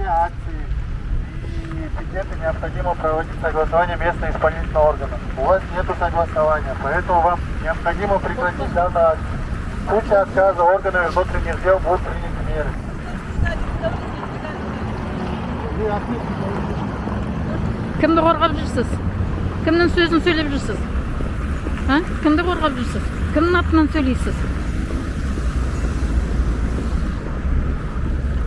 все акции и пикеты необходимо проводить согласование местных исполнительных органов. У вас нет согласования, поэтому вам необходимо прекратить данную акцию. В случае отказа органами внутренних дел будут приняты меры. Кімді қорғап жүрсіз? Кімнің сөзін сөйлеп жүрсіз? Кімді қорғап жүрсіз? Кімнің атынан сөйлейсіз?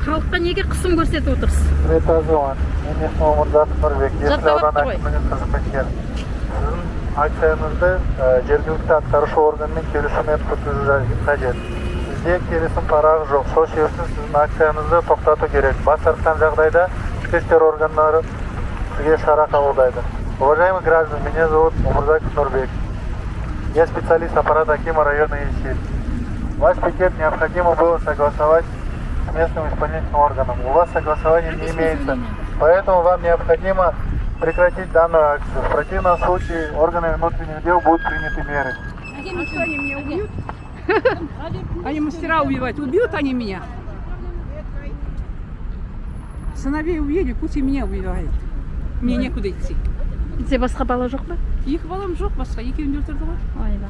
Халыққа неге қысым көрсетіп отырсыз? Светозон, Министр Умурзаков Нурбек, Есіл ауданы әкімінің қызметкері. Сіздің акцияңызды жергілікті атқарушы органмен келісіммен өткізу қажет. Сізде келісім парағы жоқ. Сол себептен сіздің акцияңызды тоқтату керек. Бас тартқан жағдайда ішкі істер органдары сізге шара қабылдайды. Уважаемые граждане, меня зовут Умурзаков Нурбек. Я специалист аппарата Акима района Есиль. Ваш пикет необходимо было согласовать с местным исполнительным органом. У вас согласования не имеется, поэтому вам необходимо прекратить данную акцию. В противном случае органами внутренних дел будут приняты меры. А что, они меня убьют? Они мастера убивать. Убьют они меня? Сыновей убили, пусть и меня убивают. Мне некуда идти. Сізде басқа бала жоқ па? Екі балам жоқ, басқа екеуін өлтірді ғой. Айда.